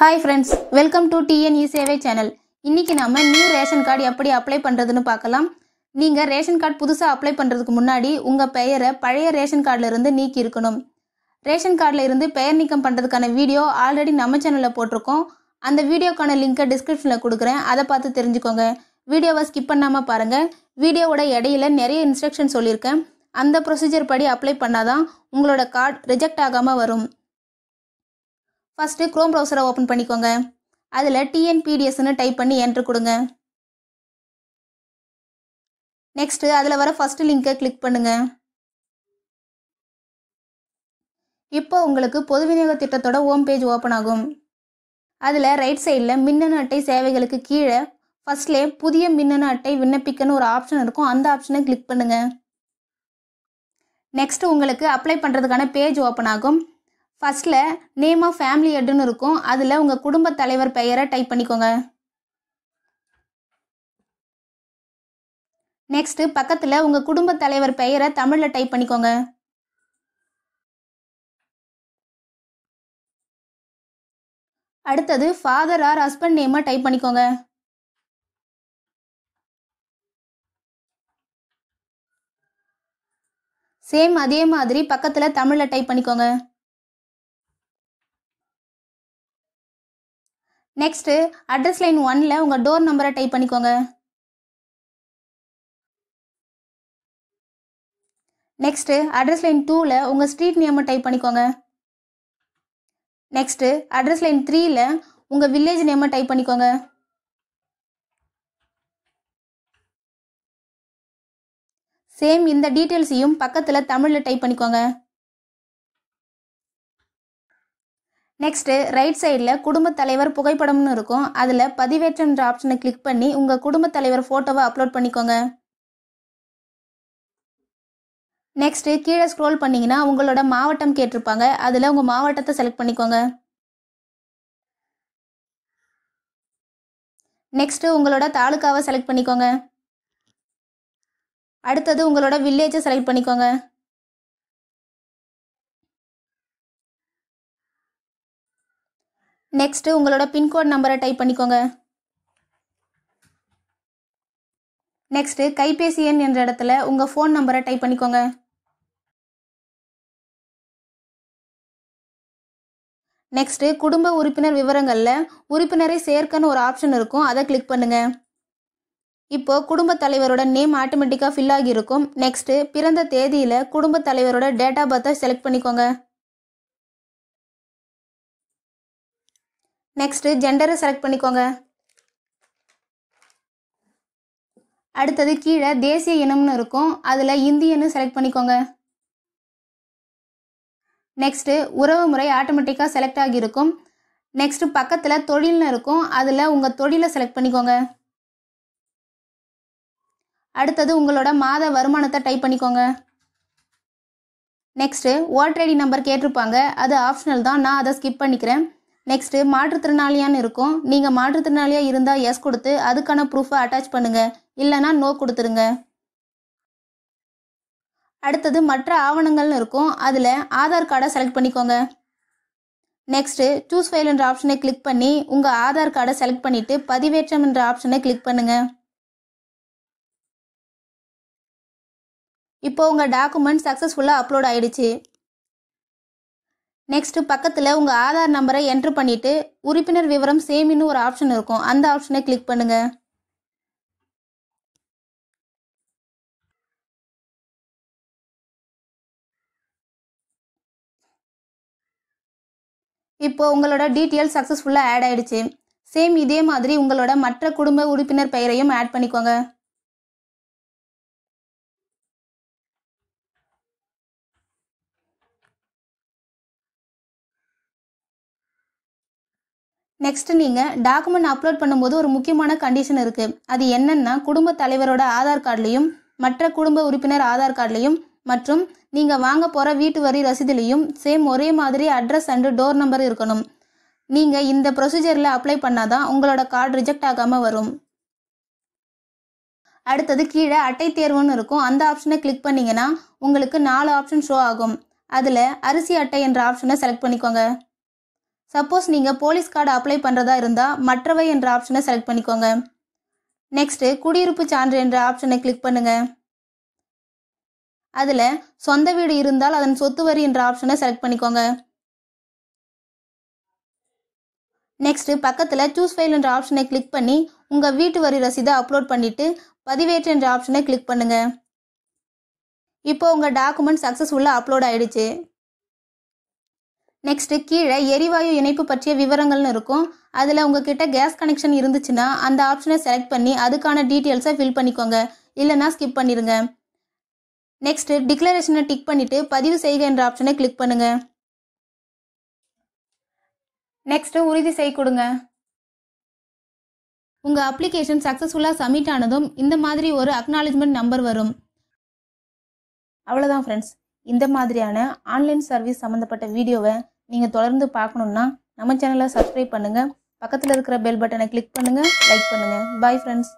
Hi friends, welcome to TNE சேவை channel. இன்னைக்கு நாம நியூ ரேஷன் கார்டு எப்படி அப்ளை பண்றதுன்னு பார்க்கலாம். நீங்க ரேஷன் கார்டு புதுசா அப்ளை பண்றதுக்கு முன்னாடி உங்க பெயரை பழைய ரேஷன் கார்டுல இருந்து நீக்கி இருக்கணும். ரேஷன் கார்டுல இருந்து பெயர் நீக்கம் பண்றதுக்கான வீடியோ ஆல்ரெடி நம்ம சேனல்ல போட்டிருக்கோம். அந்த வீடியோக்கான லிங்கை டிஸ்கிரிப்ஷன்ல கொடுக்குறேன். அதை பார்த்து தெரிஞ்சுக்கோங்க. வீடியோவை ஸ்கிப் பண்ணாம பாருங்க. வீடியோவோட இடையில நிறைய இன்ஸ்ட்ரக்ஷன் சொல்லியிருக்கேன். அந்த ப்ரொசீஜர் படி அப்ளை பண்ணாதான் உங்களோட கார்டு ரிஜெக்ட் ஆகாம வரும். ஃபர்ஸ்ட் Chrome browser ஓபன் பண்ணிக்கோங்க. அதுல TNPDS ன்னு டைப் பண்ணி என்டர் கொடுங்க. நெக்ஸ்ட் அதுல வர ஃபர்ஸ்ட் லிங்கை கிளிக் பண்ணுங்க. இப்போ உங்களுக்கு பொது விநியோக திட்டத்தோட ஹோம் பேஜ் ஓபன் ஆகும். அதுல ரைட் சைடுல மின்னணு அட்டை சேவைகளுக்கு கீழே ஃபர்ஸ்ட்ல புதிய மின்னணு அட்டை விண்ணப்பிக்கன்னு ஒரு ஆப்ஷன் இருக்கும். அந்த ஆப்ஷனை கிளிக் பண்ணுங்க. நெக்ஸ்ட் உங்களுக்கு அப்ளை பண்றதுக்கான பேஜ் ஓபன் ஆகும். ஃபர்ஸ்ட்ல நேம் ஆஃப் ஃபேமிலி ஹெட்னு இருக்கும். அதுல உங்க குடும்ப தலைவர் பெயரை டைப் பண்ணிக்கோங்க. நெக்ஸ்ட் பக்கத்துல உங்க குடும்ப தலைவர் பெயரை தமிழ்ல டைப் பண்ணிக்கோங்க. அடுத்தது ஃபாதர் ஆர் ஹஸ்பண்ட் நேமை டைப் பண்ணிக்கோங்க. சேம் அதே மாதிரி பக்கத்துல தமிழ்ல டைப் பண்ணிக்கோங்க. நெக்ஸ்ட் அட்ரஸ் லைன் 1ல உங்க டோர் நம்பரை டைப் பண்ணிக்கோங்க. நெக்ஸ்ட் அட்ரஸ் லைன் 2ல உங்க ஸ்ட்ரீட் நேமை டைப் பண்ணிக்கோங்க. நெக்ஸ்ட் அட்ரஸ் லைன் 3ல உங்க வில்லேஜ் நேமை டைப் பண்ணிக்கோங்க. சேம் இந்த டீடைல்ஸையும் பக்கத்துல தமிழ்ல டைப் பண்ணிக்கோங்க. நெக்ஸ்ட் ரைட் சைடில் குடும்ப தலைவர் புகைப்படம்னு இருக்கும். அதில் பதிவேற்றம்ன்ற ஆப்ஷனை கிளிக் பண்ணி உங்கள் குடும்ப தலைவர் ஃபோட்டோவை அப்லோட் பண்ணிக்கோங்க. நெக்ஸ்ட் கீழே ஸ்க்ரோல் பண்ணிங்கன்னா உங்களோட மாவட்டம் கேட்டிருப்பாங்க. அதில் உங்கள் மாவட்டத்தை செலக்ட் பண்ணிக்கோங்க. நெக்ஸ்ட் உங்களோட தாலுக்காவை செலக்ட் பண்ணிக்கோங்க. அடுத்தது உங்களோட வில்லேஜை செலக்ட் பண்ணிக்கோங்க. நெக்ஸ்ட் உங்களோட பின்கோட் நம்பரை டைப் பண்ணிக்கோங்க. நெக்ஸ்ட் கைபேசி எண் என்ற இடத்துல உங்க ஃபோன் நம்பரை டைப் பண்ணிக்கோங்க. நெக்ஸ்ட் குடும்ப உறுப்பினர் விவரங்கள்ல உறுப்பினரை சேர்க்கன்னு ஒரு ஆப்ஷன் இருக்கும். அதை கிளிக் பண்ணுங்க. இப்போ குடும்ப தலைவரோட நேம் ஆட்டோமேட்டிக்கா ஃபில் ஆகி இருக்கும். நெக்ஸ்ட் பிறந்த தேதியில குடும்ப தலைவரோட டேட் ஆஃப் பர்த்தை செலக்ட் பண்ணிக்கோங்க. நெக்ஸ்ட் ஜெண்டரை செலக்ட் பண்ணிக்கோங்க. அடுத்தது கீழே தேசிய இனம்னு இருக்கும். அதுல இந்தியன்னு செலக்ட் பண்ணிக்கோங்க. நெக்ஸ்ட் உறவு முறை ஆட்டோமேட்டிக்கா செலக்ட் ஆகி இருக்கும். நெக்ஸ்ட் பக்கத்துல தொழில்னு இருக்கும். அதுல உங்க தொழிலை செலக்ட் பண்ணிக்கோங்க. அடுத்தது உங்களோட மாத வருமானத்தை டைப் பண்ணிக்கோங்க. நெக்ஸ்ட் ஓட்டர் ஐடி நம்பர் கேட்டிருப்பாங்க. அது ஆப்ஷனல் தான், நான் அதை ஸ்கிப் பண்ணிக்கிறேன். நெக்ஸ்ட் மாற்றுத்திறனாளியான்னு இருக்கும். நீங்க மாற்றுத்திறனாளியா இருந்தா எஸ் கொடுத்து அதுக்கான ப்ரூஃபை அட்டாச் பண்ணுங்க. இல்லைனா நோ கொடுத்துருங்க. அடுத்தது மற்ற ஆவணங்கள்னு இருக்கும். அதுல ஆதார் கார்டை செலக்ட் பண்ணிக்கோங்க. நெக்ஸ்ட் சூஸ் ஃபைல் என்ற ஆப்ஷனை கிளிக் பண்ணி உங்க ஆதார் கார்டை செலக்ட் பண்ணிட்டு பதிவேற்றம் என்ற ஆப்ஷனை கிளிக் பண்ணுங்க. இப்போ உங்க டாக்குமெண்ட் சக்சஸ்ஃபுல்லா அப்லோட் ஆயிடுச்சு. நெக்ஸ்ட் பக்கத்துல உங்க ஆதார் நம்பரை என்டர் பண்ணிட்டு உறுப்பினர் விவரம் சேமின்னு ஒரு ஆப்ஷன் இருக்கும். அந்த ஆப்ஷனை கிளிக் பண்ணுங்க. இப்போ உங்களோட டீட்டெயில் சக்சஸ்ஃபுல்லா ஆட் ஆயிடுச்சு. சேம் இதே மாதிரி உங்களோட மற்ற குடும்ப உறுப்பினர் பெயரையும் ஆட் பண்ணிக்கோங்க. நெக்ஸ்ட் நீங்க டாக்குமெண்ட் அப்லோட் பண்ணும்போது ஒரு முக்கியமான கண்டிஷன் இருக்கு. அது என்னன்னா குடும்ப தலைவரோட ஆதார் கார்டுலையும் மற்ற குடும்ப உறுப்பினர் ஆதார் கார்டுலையும் மற்றும் நீங்க வாங்க போற வீட்டு வரி ரசீதுலையும் சேம் ஒரே மாதிரி அட்ரஸ் அண்ட் டோர் நம்பர் இருக்கணும். நீங்க இந்த ப்ரொசீஜர்ல அப்ளை பண்ணாதான் உங்களோட கார்டு ரிஜெக்ட் ஆகாம வரும். அடுத்தது கீழே அட்டை தேர்வுன்னு இருக்கும். அந்த ஆப்ஷனை கிளிக் பண்ணீங்கன்னா உங்களுக்கு 4 ஆப்ஷன் ஷோ ஆகும். அதுல அரிசி அட்டை என்ற ஆப்ஷனை செலக்ட் பண்ணிக்கோங்க. சப்போஸ் நீங்கள் போலீஸ் கார்டு அப்ளை பண்ணுறதா இருந்தால் மற்றவை என்ற ஆப்ஷனை செலக்ட் பண்ணிக்கோங்க. நெக்ஸ்ட்டு குடியிருப்பு சான்று என்ற ஆப்ஷனை கிளிக் பண்ணுங்க. அதில் சொந்த வீடு இருந்தால் அதன் சொத்து வரி என்ற ஆப்ஷனை செலக்ட் பண்ணிக்கோங்க. நெக்ஸ்ட்டு பக்கத்தில் சூஸ் ஃபைல் என்ற ஆப்ஷனை கிளிக் பண்ணி உங்கள் வீட்டு வரி ரசீதை அப்லோட் பண்ணிவிட்டு பதிவேற்று என்ற ஆப்ஷனை கிளிக் பண்ணுங்க. இப்போ உங்கள் டாக்குமெண்ட் சக்ஸஸ்ஃபுல்லாக அப்லோட் ஆயிடுச்சு. நெக்ஸ்ட்டு கீழே எரிவாயு இணைப்பு பற்றிய விவரங்கள்னு இருக்கும். அதில் உங்ககிட்ட கேஸ் கனெக்ஷன் இருந்துச்சுன்னா அந்த ஆப்ஷனை செலக்ட் பண்ணி அதுக்கான டீட்டெயில்ஸை ஃபில் பண்ணிக்கோங்க, இல்லைனா ஸ்கிப் பண்ணிடுங்க. நெக்ஸ்ட்டு டிக்ளரேஷனை டிக் பண்ணிவிட்டு பதிவு செய்க என்ற ஆப்ஷனை கிளிக் பண்ணுங்க. நெக்ஸ்ட்டு உறுதி செய்ய கொடுங்க. உங்கள் அப்ளிகேஷன் சக்ஸஸ்ஃபுல்லாக சப்மிட் ஆனதும் இந்த மாதிரி ஒரு அக்னாலஜ்மெண்ட் நம்பர் வரும். அவ்வளோதான் ஃப்ரெண்ட்ஸ். இந்த மாதிரியான ஆன்லைன் சர்வீஸ் சம்மந்தப்பட்ட வீடியோவை நீங்கள் தொடர்ந்து பார்க்கணுன்னா நம்ம சேனலை சப்ஸ்கிரைப் பண்ணுங்கள், பக்கத்தில் இருக்கிற பெல் பட்டனை கிளிக் பண்ணுங்கள், லைக் பண்ணுங்கள். Bye friends.